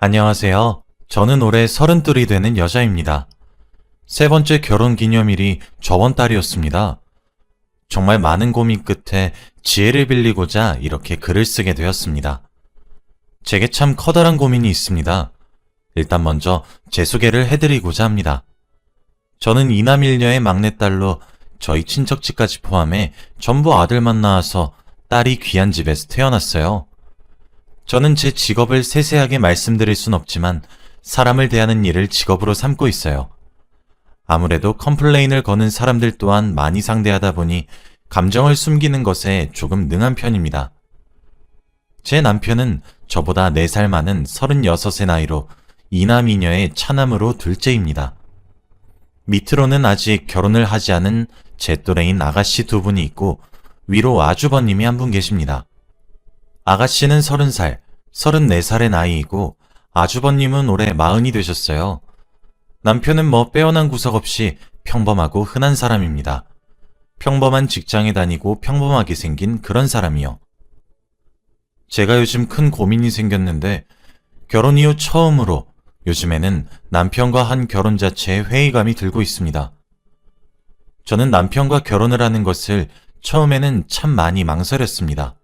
안녕하세요. 저는 올해 32이 되는 여자입니다. 세 번째 결혼 기념일이 저번 달이었습니다. 정말 많은 고민 끝에 지혜를 빌리고자 이렇게 글을 쓰게 되었습니다. 제게 참 커다란 고민이 있습니다. 일단 먼저 제 소개를 해드리고자 합니다. 저는 이남일녀의 막내딸로 저희 친척집까지 포함해 전부 아들만 낳아서 딸이 귀한 집에서 태어났어요. 저는 제 직업을 세세하게 말씀드릴 순 없지만 사람을 대하는 일을 직업으로 삼고 있어요. 아무래도 컴플레인을 거는 사람들 또한 많이 상대하다 보니 감정을 숨기는 것에 조금 능한 편입니다. 제 남편은 저보다 4살 많은 36의 나이로 이남이녀의 차남으로 둘째입니다. 밑으로는 아직 결혼을 하지 않은 제 또래인 아가씨 2분이 있고 위로 아주버님이 한 분 계십니다. 아가씨는 30살, 34살의 나이이고 아주버님은 올해 40이 되셨어요. 남편은 빼어난 구석 없이 평범하고 흔한 사람입니다. 평범한 직장에 다니고 평범하게 생긴 그런 사람이요. 제가 요즘 큰 고민이 생겼는데 결혼 이후 처음으로 요즘에는 남편과 한 결혼 자체에 회의감이 들고 있습니다. 저는 남편과 결혼을 하는 것을 처음에는 참 많이 망설였습니다.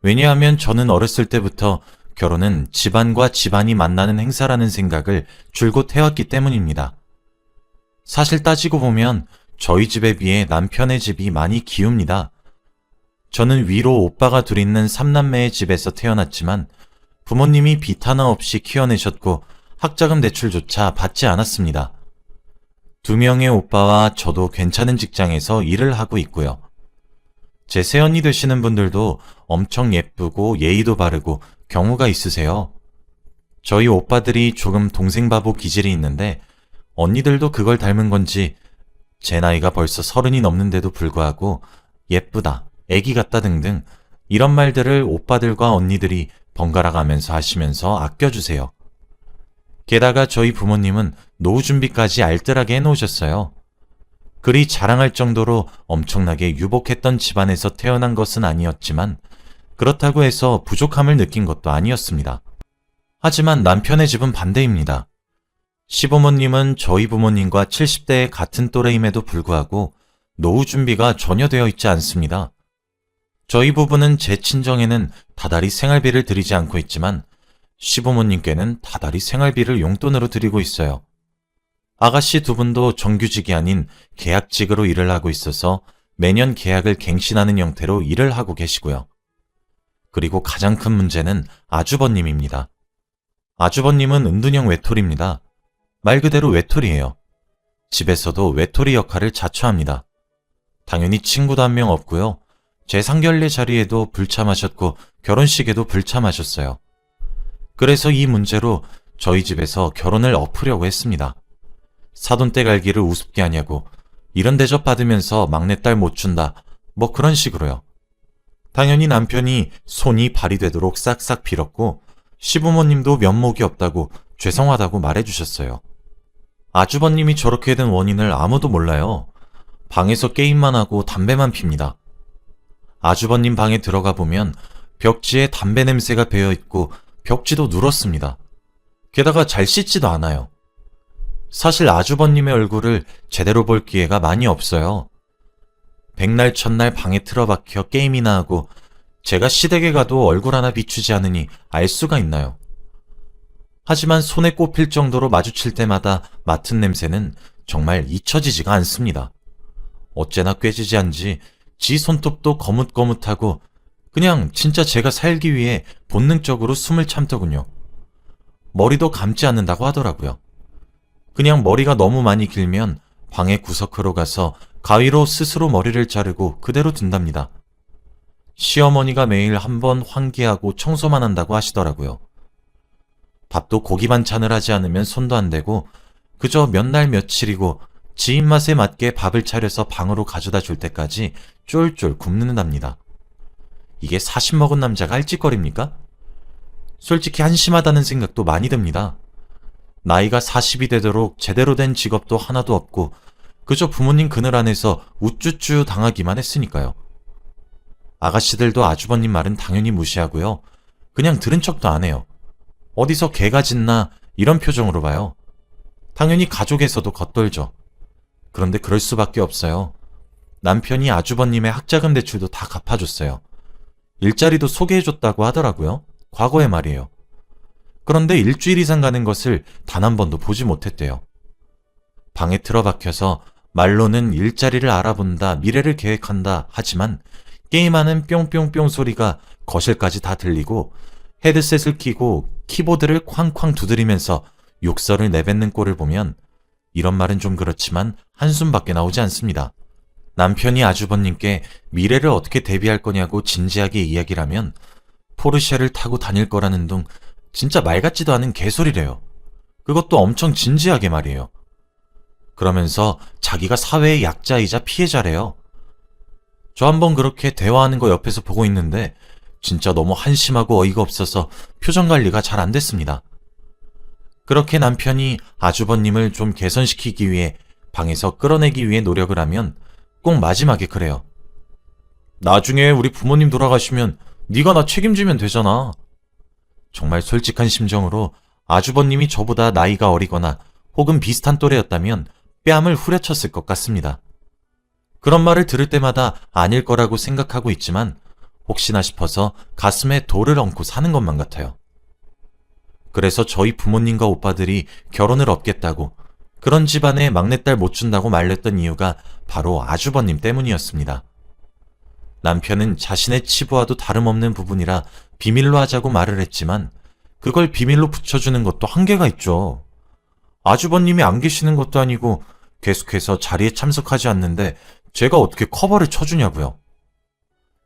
왜냐하면 저는 어렸을 때부터 결혼은 집안과 집안이 만나는 행사라는 생각을 줄곧 해왔기 때문입니다. 사실 따지고 보면 저희 집에 비해 남편의 집이 많이 기웁니다. 저는 위로 오빠가 둘 있는 3남매의 집에서 태어났지만 부모님이 빚 하나 없이 키워내셨고 학자금 대출조차 받지 않았습니다. 2명의 오빠와 저도 괜찮은 직장에서 일을 하고 있고요. 제 새언니 되시는 분들도 엄청 예쁘고 예의도 바르고 경우가 있으세요. 저희 오빠들이 조금 동생 바보 기질이 있는데 언니들도 그걸 닮은 건지 제 나이가 벌써 30이 넘는데도 불구하고 예쁘다, 애기 같다 등등 이런 말들을 오빠들과 언니들이 번갈아 가면서 하시면서 아껴주세요. 게다가 저희 부모님은 노후 준비까지 알뜰하게 해놓으셨어요. 그리 자랑할 정도로 엄청나게 유복했던 집안에서 태어난 것은 아니었지만 그렇다고 해서 부족함을 느낀 것도 아니었습니다. 하지만 남편의 집은 반대입니다. 시부모님은 저희 부모님과 70대의 같은 또래임에도 불구하고 노후 준비가 전혀 되어 있지 않습니다. 저희 부부는 제 친정에는 다달이 생활비를 드리지 않고 있지만 시부모님께는 다달이 생활비를 용돈으로 드리고 있어요. 아가씨 2분도 정규직이 아닌 계약직으로 일을 하고 있어서 매년 계약을 갱신하는 형태로 일을 하고 계시고요. 그리고 가장 큰 문제는 아주버님입니다. 아주버님은 은둔형 외톨이입니다. 말 그대로 외톨이에요. 집에서도 외톨이 역할을 자처합니다. 당연히 친구도 한 명 없고요. 제 상견례 자리에도 불참하셨고 결혼식에도 불참하셨어요. 그래서 이 문제로 저희 집에서 결혼을 엎으려고 했습니다. 사돈댁 갈기를 우습게 하냐고 이런 대접 받으면서 막내딸 못 준다 그런 식으로요. 당연히 남편이 손이 발이 되도록 싹싹 빌었고 시부모님도 면목이 없다고 죄송하다고 말해주셨어요. 아주버님이 저렇게 된 원인을 아무도 몰라요. 방에서 게임만 하고 담배만 핍니다. 아주버님 방에 들어가 보면 벽지에 담배 냄새가 배어있고 벽지도 누렇습니다. 게다가 잘 씻지도 않아요. 사실 아주버님의 얼굴을 제대로 볼 기회가 많이 없어요. 백날 첫날 방에 틀어박혀 게임이나 하고 제가 시댁에 가도 얼굴 하나 비추지 않으니 알 수가 있나요? 하지만 손에 꼽힐 정도로 마주칠 때마다 맡은 냄새는 정말 잊혀지지가 않습니다. 어째나 꾀지지한지 지 손톱도 거뭇거뭇하고 그냥 진짜 제가 살기 위해 본능적으로 숨을 참더군요. 머리도 감지 않는다고 하더라고요. 그냥 머리가 너무 많이 길면 방의 구석으로 가서 가위로 스스로 머리를 자르고 그대로 둔답니다. 시어머니가 매일 한 번 환기하고 청소만 한다고 하시더라고요. 밥도 고기 반찬을 하지 않으면 손도 안 대고 그저 몇 날 며칠이고 지 입맛에 맞게 밥을 차려서 방으로 가져다 줄 때까지 쫄쫄 굶는답니다. 이게 40 먹은 남자가 할 짓거리입니까? 솔직히 한심하다는 생각도 많이 듭니다. 나이가 40이 되도록 제대로 된 직업도 하나도 없고 그저 부모님 그늘 안에서 우쭈쭈 당하기만 했으니까요. 아가씨들도 아주버님 말은 당연히 무시하고요. 그냥 들은 척도 안 해요. 어디서 개가 짖나 이런 표정으로 봐요. 당연히 가족에서도 겉돌죠. 그런데 그럴 수밖에 없어요. 남편이 아주버님의 학자금 대출도 다 갚아줬어요. 일자리도 소개해줬다고 하더라고요. 과거에 말이에요. 그런데 일주일 이상 가는 것을 단 한 번도 보지 못했대요. 방에 틀어박혀서 말로는 일자리를 알아본다, 미래를 계획한다 하지만 게임하는 뿅뿅뿅 소리가 거실까지 다 들리고 헤드셋을 끼고 키보드를 쾅쾅 두드리면서 욕설을 내뱉는 꼴을 보면 이런 말은 좀 그렇지만 한숨밖에 나오지 않습니다. 남편이 아주버님께 미래를 어떻게 대비할 거냐고 진지하게 이야기를 하면 포르쉐를 타고 다닐 거라는 둥 진짜 말 같지도 않은 개소리래요. 그것도 엄청 진지하게 말이에요. 그러면서 자기가 사회의 약자이자 피해자래요. 저 한번 그렇게 대화하는 거 옆에서 보고 있는데 진짜 너무 한심하고 어이가 없어서 표정 관리가 잘 안 됐습니다. 그렇게 남편이 아주버님을 좀 개선시키기 위해 방에서 끌어내기 위해 노력을 하면 꼭 마지막에 그래요. 나중에 우리 부모님 돌아가시면 네가 나 책임지면 되잖아. 정말 솔직한 심정으로 아주버님이 저보다 나이가 어리거나 혹은 비슷한 또래였다면 뺨을 후려쳤을 것 같습니다. 그런 말을 들을 때마다 아닐 거라고 생각하고 있지만 혹시나 싶어서 가슴에 돌을 얹고 사는 것만 같아요. 그래서 저희 부모님과 오빠들이 결혼을 없겠다고 그런 집안에 막내딸 못 준다고 말렸던 이유가 바로 아주버님 때문이었습니다. 남편은 자신의 치부와도 다름없는 부분이라 비밀로 하자고 말을 했지만 그걸 비밀로 붙여주는 것도 한계가 있죠. 아주버님이 안 계시는 것도 아니고 계속해서 자리에 참석하지 않는데 제가 어떻게 커버를 쳐주냐고요.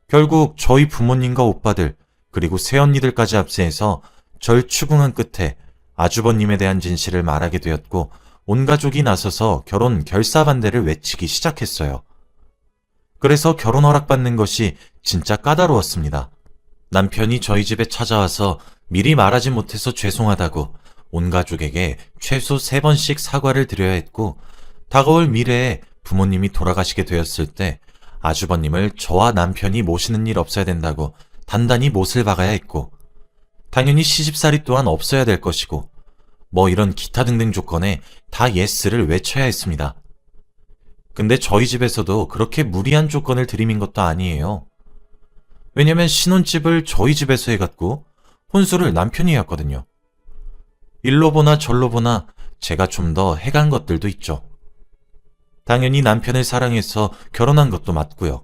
결국 저희 부모님과 오빠들 그리고 새언니들까지 합세해서 절 추궁한 끝에 아주버님에 대한 진실을 말하게 되었고 온 가족이 나서서 결혼 결사반대를 외치기 시작했어요. 그래서 결혼 허락받는 것이 진짜 까다로웠습니다. 남편이 저희 집에 찾아와서 미리 말하지 못해서 죄송하다고 온 가족에게 최소 3번씩 사과를 드려야 했고 다가올 미래에 부모님이 돌아가시게 되었을 때 아주버님을 저와 남편이 모시는 일 없어야 된다고 단단히 못을 박아야 했고 당연히 시집살이 또한 없어야 될 것이고 뭐 이런 기타 등등 조건에 다 예스를 외쳐야 했습니다. 근데 저희 집에서도 그렇게 무리한 조건을 들이민 것도 아니에요. 왜냐면 신혼집을 저희 집에서 해갔고 혼수를 남편이 해왔거든요. 일로 보나 절로 보나 제가 좀 더 해간 것들도 있죠. 당연히 남편을 사랑해서 결혼한 것도 맞고요.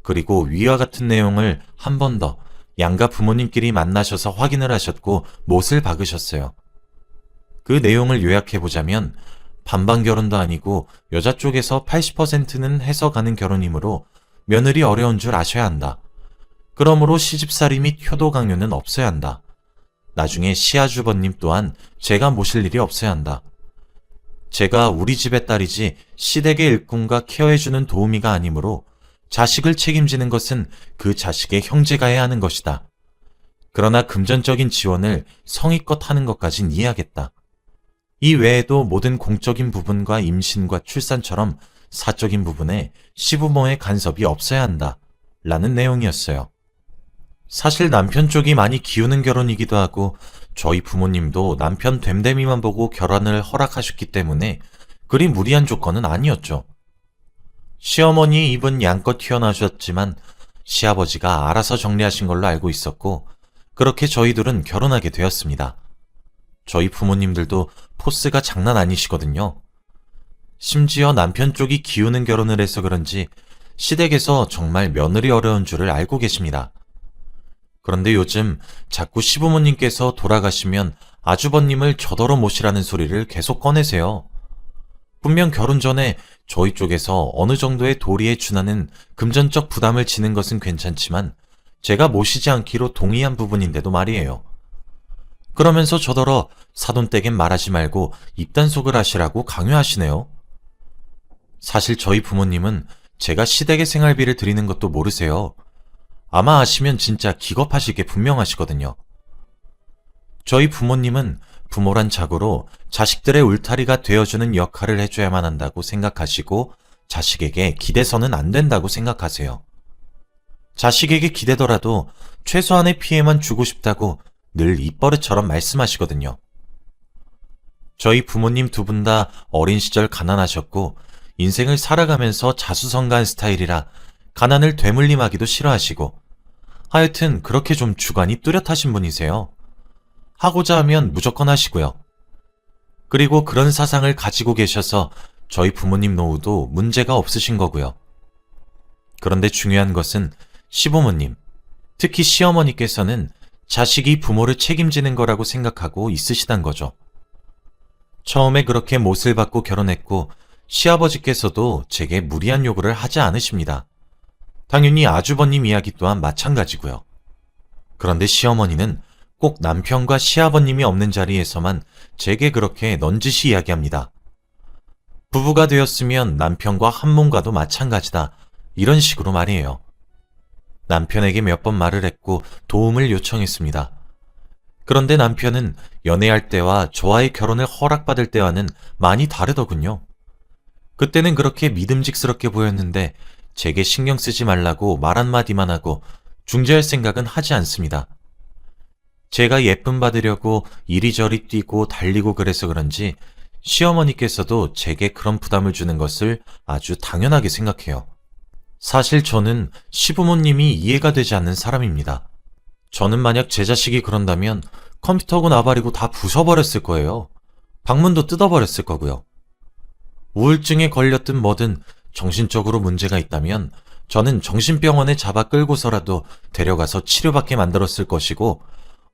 그리고 위와 같은 내용을 한 번 더 양가 부모님끼리 만나셔서 확인을 하셨고 못을 박으셨어요. 그 내용을 요약해보자면 반반 결혼도 아니고 여자 쪽에서 80%는 해서 가는 결혼이므로 며느리 어려운 줄 아셔야 한다. 그러므로 시집살이 및 효도 강요는 없어야 한다. 나중에 시아주버님 또한 제가 모실 일이 없어야 한다. 제가 우리 집의 딸이지 시댁의 일꾼과 케어해주는 도우미가 아니므로 자식을 책임지는 것은 그 자식의 형제가 해야 하는 것이다. 그러나 금전적인 지원을 성의껏 하는 것까진 이해하겠다. 이 외에도 모든 공적인 부분과 임신과 출산처럼 사적인 부분에 시부모의 간섭이 없어야 한다. 라는 내용이었어요. 사실 남편 쪽이 많이 기우는 결혼이기도 하고 저희 부모님도 남편 됨됨이만 보고 결혼을 허락하셨기 때문에 그리 무리한 조건은 아니었죠. 시어머니 입은 양껏 튀어나오셨지만 시아버지가 알아서 정리하신 걸로 알고 있었고 그렇게 저희들은 결혼하게 되었습니다. 저희 부모님들도 포스가 장난 아니시거든요. 심지어 남편 쪽이 기우는 결혼을 해서 그런지 시댁에서 정말 며느리 어려운 줄을 알고 계십니다. 그런데 요즘 자꾸 시부모님께서 돌아가시면 아주버님을 저더러 모시라는 소리를 계속 꺼내세요. 분명 결혼 전에 저희 쪽에서 어느 정도의 도리에 준하는 금전적 부담을 지는 것은 괜찮지만 제가 모시지 않기로 동의한 부분인데도 말이에요. 그러면서 저더러 사돈댁엔 말하지 말고 입단속을 하시라고 강요하시네요. 사실 저희 부모님은 제가 시댁에 생활비를 드리는 것도 모르세요. 아마 아시면 진짜 기겁하시게 분명하시거든요. 저희 부모님은 부모란 자고로 자식들의 울타리가 되어주는 역할을 해줘야만 한다고 생각하시고 자식에게 기대서는 안 된다고 생각하세요. 자식에게 기대더라도 최소한의 피해만 주고 싶다고 늘 입버릇처럼 말씀하시거든요. 저희 부모님 두 분 다 어린 시절 가난하셨고 인생을 살아가면서 자수성가한 스타일이라 가난을 되물림하기도 싫어하시고 하여튼 그렇게 좀 주관이 뚜렷하신 분이세요. 하고자 하면 무조건 하시고요. 그리고 그런 사상을 가지고 계셔서 저희 부모님 노후도 문제가 없으신 거고요. 그런데 중요한 것은 시부모님, 특히 시어머니께서는 자식이 부모를 책임지는 거라고 생각하고 있으시단 거죠. 처음에 그렇게 못을 받고 결혼했고 시아버지께서도 제게 무리한 요구를 하지 않으십니다. 당연히 아주버님 이야기 또한 마찬가지고요. 그런데 시어머니는 꼭 남편과 시아버님이 없는 자리에서만 제게 그렇게 넌지시 이야기합니다. 부부가 되었으면 남편과 한 몸과도 마찬가지다. 이런 식으로 말이에요. 남편에게 몇 번 말을 했고 도움을 요청했습니다. 그런데 남편은 연애할 때와 저와의 결혼을 허락받을 때와는 많이 다르더군요. 그때는 그렇게 믿음직스럽게 보였는데 제게 신경 쓰지 말라고 말 한마디만 하고 중재할 생각은 하지 않습니다. 제가 예쁨 받으려고 이리저리 뛰고 달리고 그래서 그런지 시어머니께서도 제게 그런 부담을 주는 것을 아주 당연하게 생각해요. 사실 저는 시부모님이 이해가 되지 않는 사람입니다. 저는 만약 제 자식이 그런다면 컴퓨터고 나발이고 다 부숴버렸을 거예요. 방문도 뜯어버렸을 거고요. 우울증에 걸렸든 뭐든 정신적으로 문제가 있다면 저는 정신병원에 잡아 끌고서라도 데려가서 치료받게 만들었을 것이고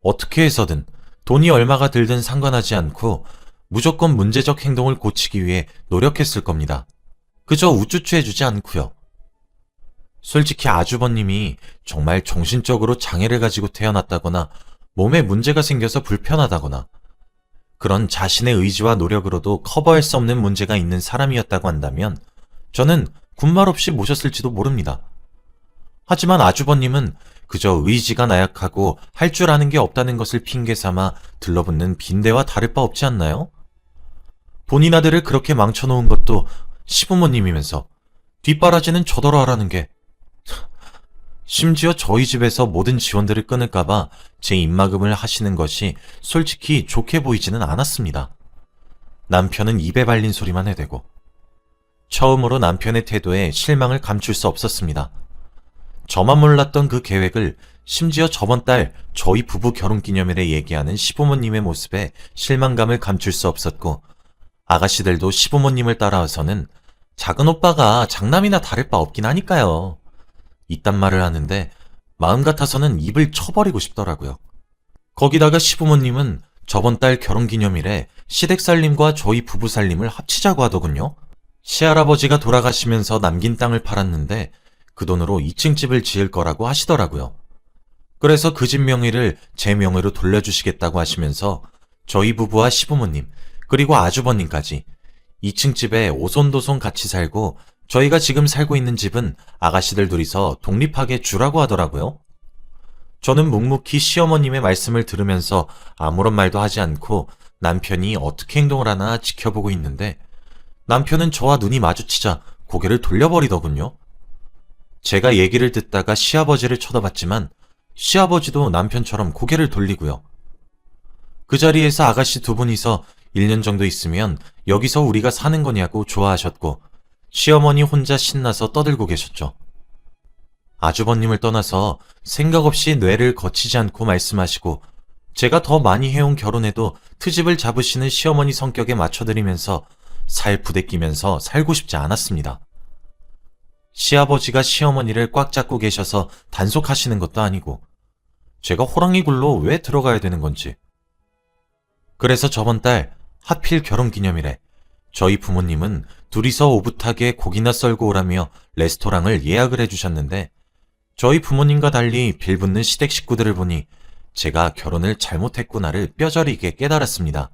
어떻게 해서든 돈이 얼마가 들든 상관하지 않고 무조건 문제적 행동을 고치기 위해 노력했을 겁니다. 그저 우쭈쭈해주지 않고요. 솔직히 아주버님이 정말 정신적으로 장애를 가지고 태어났다거나 몸에 문제가 생겨서 불편하다거나 그런 자신의 의지와 노력으로도 커버할 수 없는 문제가 있는 사람이었다고 한다면 저는 군말 없이 모셨을지도 모릅니다. 하지만 아주버님은 그저 의지가 나약하고 할 줄 아는 게 없다는 것을 핑계 삼아 들러붙는 빈대와 다를 바 없지 않나요? 본인 아들을 그렇게 망쳐놓은 것도 시부모님이면서 뒷바라지는 저더러 하라는 게 심지어 저희 집에서 모든 지원들을 끊을까봐 제 입막음을 하시는 것이 솔직히 좋게 보이지는 않았습니다. 남편은 입에 발린 소리만 해대고 처음으로 남편의 태도에 실망을 감출 수 없었습니다. 저만 몰랐던 그 계획을 심지어 저번 달 저희 부부 결혼기념일에 얘기하는 시부모님의 모습에 실망감을 감출 수 없었고 아가씨들도 시부모님을 따라와서는 작은 오빠가 장남이나 다를 바 없긴 하니까요. 이딴 말을 하는데 마음 같아서는 입을 쳐버리고 싶더라고요. 거기다가 시부모님은 저번 달 결혼기념일에 시댁살림과 저희 부부살림을 합치자고 하더군요. 시할아버지가 돌아가시면서 남긴 땅을 팔았는데 그 돈으로 2층 집을 지을 거라고 하시더라고요. 그래서 그 집 명의를 제 명의로 돌려주시겠다고 하시면서 저희 부부와 시부모님 그리고 아주버님까지 2층 집에 오손도손 같이 살고 저희가 지금 살고 있는 집은 아가씨들 둘이서 독립하게 주라고 하더라고요. 저는 묵묵히 시어머님의 말씀을 들으면서 아무런 말도 하지 않고 남편이 어떻게 행동을 하나 지켜보고 있는데 남편은 저와 눈이 마주치자 고개를 돌려버리더군요. 제가 얘기를 듣다가 시아버지를 쳐다봤지만 시아버지도 남편처럼 고개를 돌리고요. 그 자리에서 아가씨 두 분이서 1년 정도 있으면 여기서 우리가 사는 거냐고 좋아하셨고 시어머니 혼자 신나서 떠들고 계셨죠. 아주버님을 떠나서 생각 없이 뇌를 거치지 않고 말씀하시고 제가 더 많이 해온 결혼에도 트집을 잡으시는 시어머니 성격에 맞춰드리면서 살 부대끼면서 살고 싶지 않았습니다. 시아버지가 시어머니를 꽉 잡고 계셔서 단속하시는 것도 아니고 제가 호랑이 굴로 왜 들어가야 되는 건지. 그래서 저번 달 하필 결혼기념일에 저희 부모님은 둘이서 오붓하게 고기나 썰고 오라며 레스토랑을 예약을 해주셨는데 저희 부모님과 달리 빌붙는 시댁 식구들을 보니 제가 결혼을 잘못했구나를 뼈저리게 깨달았습니다.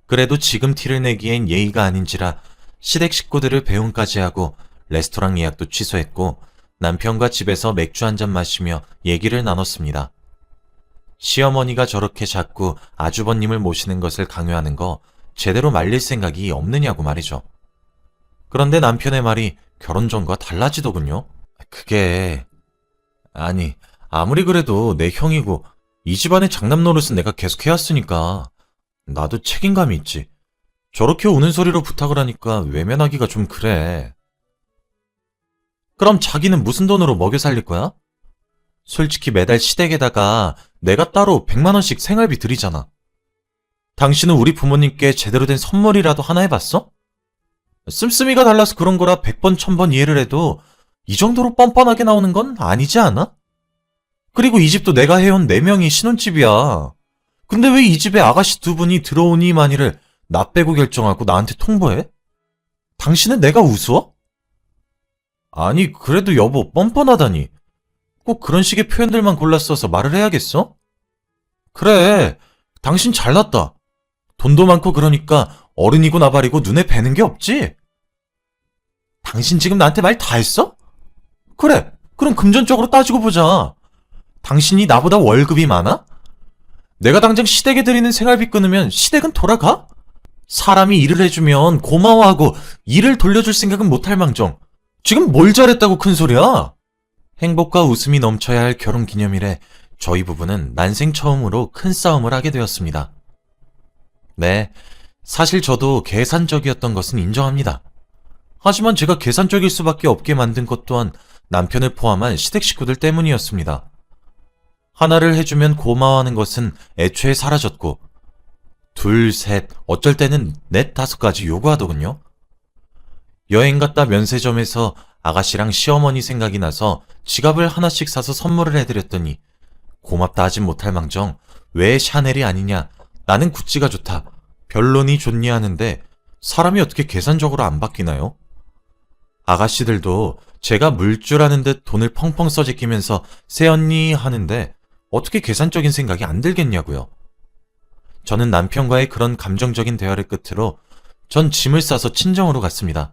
그래도 지금 티를 내기엔 예의가 아닌지라 시댁 식구들을 배웅까지 하고 레스토랑 예약도 취소했고 남편과 집에서 맥주 한잔 마시며 얘기를 나눴습니다. 시어머니가 저렇게 자꾸 아주버님을 모시는 것을 강요하는 거 제대로 말릴 생각이 없느냐고 말이죠. 그런데 남편의 말이 결혼 전과 달라지더군요. 그게 아무리 그래도 내 형이고 이 집안의 장남 노릇은 내가 계속 해왔으니까 나도 책임감이 있지. 저렇게 우는 소리로 부탁을 하니까 외면하기가 좀 그래. 그럼 자기는 무슨 돈으로 먹여 살릴 거야? 솔직히 매달 시댁에다가 내가 따로 100만 원씩 생활비 드리잖아. 당신은 우리 부모님께 제대로 된 선물이라도 하나 해봤어? 씀씀이가 달라서 그런 거라 100번 1000번 이해를 해도 이 정도로 뻔뻔하게 나오는 건 아니지 않아? 그리고 이 집도 내가 해온 4명이 신혼집이야. 근데 왜 이 집에 아가씨 2분이 들어오니 마니를 나 빼고 결정하고 나한테 통보해? 당신은 내가 우스워? 아니, 그래도 여보, 뻔뻔하다니. 꼭 그런 식의 표현들만 골라 써서 말을 해야겠어? 그래, 당신 잘났다. 돈도 많고 그러니까 어른이고 나발이고 눈에 뵈는 게 없지? 당신 지금 나한테 말 다 했어? 그래, 그럼 금전적으로 따지고 보자. 당신이 나보다 월급이 많아? 내가 당장 시댁에 드리는 생활비 끊으면 시댁은 돌아가? 사람이 일을 해주면 고마워하고 일을 돌려줄 생각은 못할 망정. 지금 뭘 잘했다고 큰 소리야? 행복과 웃음이 넘쳐야 할 결혼기념일에 저희 부부는 난생 처음으로 큰 싸움을 하게 되었습니다. 네, 사실 저도 계산적이었던 것은 인정합니다. 하지만 제가 계산적일 수밖에 없게 만든 것 또한 남편을 포함한 시댁 식구들 때문이었습니다. 하나를 해주면 고마워하는 것은 애초에 사라졌고 둘, 셋, 어쩔 때는 넷, 5까지 요구하더군요. 여행 갔다 면세점에서 아가씨랑 시어머니 생각이 나서 지갑을 하나씩 사서 선물을 해드렸더니 고맙다 하진 못할 망정 왜 샤넬이 아니냐, 나는 구찌가 좋다, 별론이 좋니 하는데 사람이 어떻게 계산적으로 안 바뀌나요? 아가씨들도 제가 물줄 아는 듯 돈을 펑펑 써제끼면서 새언니 하는데 어떻게 계산적인 생각이 안 들겠냐고요. 저는 남편과의 그런 감정적인 대화를 끝으로 전 짐을 싸서 친정으로 갔습니다.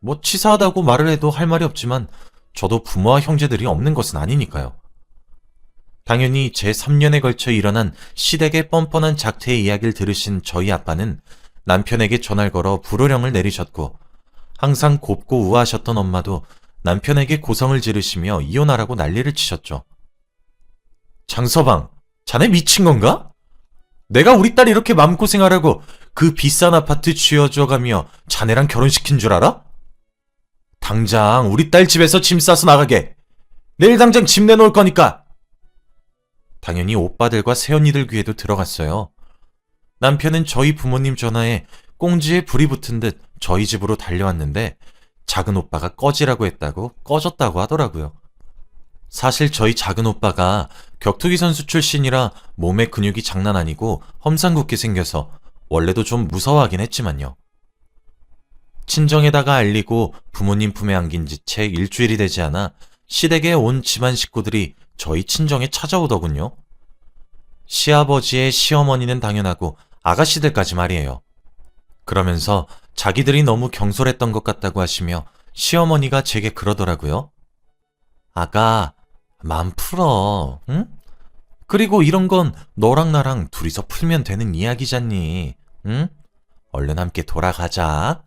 뭐 치사하다고 말을 해도 할 말이 없지만 저도 부모와 형제들이 없는 것은 아니니까요. 당연히 제 3년에 걸쳐 일어난 시댁의 뻔뻔한 작태의 이야기를 들으신 저희 아빠는 남편에게 전화를 걸어 불호령을 내리셨고 항상 곱고 우아하셨던 엄마도 남편에게 고성을 지르시며 이혼하라고 난리를 치셨죠. 장서방, 자네 미친 건가? 내가 우리 딸 이렇게 마음고생하라고 그 비싼 아파트 쥐어줘가며 자네랑 결혼시킨 줄 알아? 당장 우리 딸 집에서 짐 싸서 나가게. 내일 당장 짐 내놓을 거니까. 당연히 오빠들과 새언니들 귀에도 들어갔어요. 남편은 저희 부모님 전화에 꽁지에 불이 붙은 듯 저희 집으로 달려왔는데 작은 오빠가 꺼지라고 했다고 꺼졌다고 하더라고요. 사실 저희 작은 오빠가 격투기 선수 출신이라 몸의 근육이 장난 아니고 험상궂게 생겨서 원래도 좀 무서워하긴 했지만요. 친정에다가 알리고 부모님 품에 안긴 지 채 일주일이 되지 않아 시댁에 온 집안 식구들이 저희 친정에 찾아오더군요. 시아버지의 시어머니는 당연하고 아가씨들까지 말이에요. 그러면서 자기들이 너무 경솔했던 것 같다고 하시며 시어머니가 제게 그러더라고요. 아가, 맘 풀어, 응? 그리고 이런 건 너랑 나랑 둘이서 풀면 되는 이야기잖니, 응? 얼른 함께 돌아가자.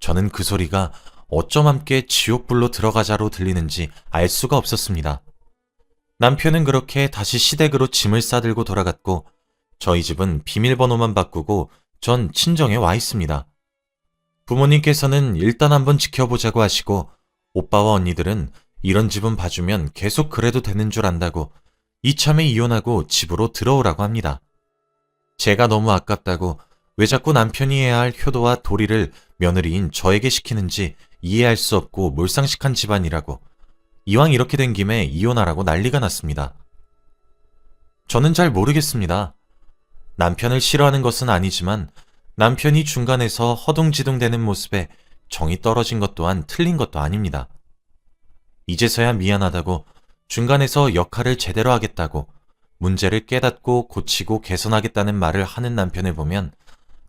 저는 그 소리가 어쩜 함께 지옥불로 들어가자로 들리는지 알 수가 없었습니다. 남편은 그렇게 다시 시댁으로 짐을 싸들고 돌아갔고 저희 집은 비밀번호만 바꾸고 전 친정에 와 있습니다. 부모님께서는 일단 한번 지켜보자고 하시고 오빠와 언니들은 이런 집은 봐주면 계속 그래도 되는 줄 안다고 이참에 이혼하고 집으로 들어오라고 합니다. 제가 너무 아깝다고 왜 자꾸 남편이 해야 할 효도와 도리를 며느리인 저에게 시키는지 이해할 수 없고 몰상식한 집안이라고 이왕 이렇게 된 김에 이혼하라고 난리가 났습니다. 저는 잘 모르겠습니다. 남편을 싫어하는 것은 아니지만 남편이 중간에서 허둥지둥대는 모습에 정이 떨어진 것 또한 틀린 것도 아닙니다. 이제서야 미안하다고 중간에서 역할을 제대로 하겠다고 문제를 깨닫고 고치고 개선하겠다는 말을 하는 남편을 보면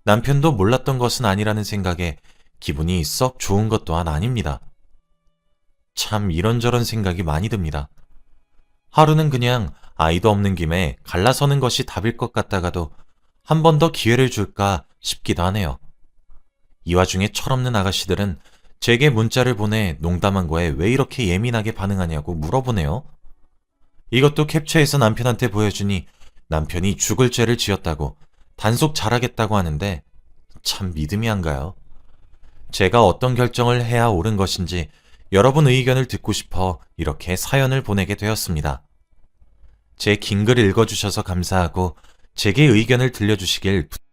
남편도 몰랐던 것은 아니라는 생각에 기분이 썩 좋은 것 또한 아닙니다. 참 이런저런 생각이 많이 듭니다. 하루는 그냥 아이도 없는 김에 갈라서는 것이 답일 것 같다가도 한 번 더 기회를 줄까 싶기도 하네요. 이 와중에 철없는 아가씨들은 제게 문자를 보내 농담한 거에 왜 이렇게 예민하게 반응하냐고 물어보네요. 이것도 캡처해서 남편한테 보여주니 남편이 죽을 죄를 지었다고 단속 잘하겠다고 하는데 참 믿음이 안 가요. 제가 어떤 결정을 해야 옳은 것인지 여러분 의견을 듣고 싶어 이렇게 사연을 보내게 되었습니다. 제 긴 글 읽어주셔서 감사하고 제게 의견을 들려주시길 부탁드립니다.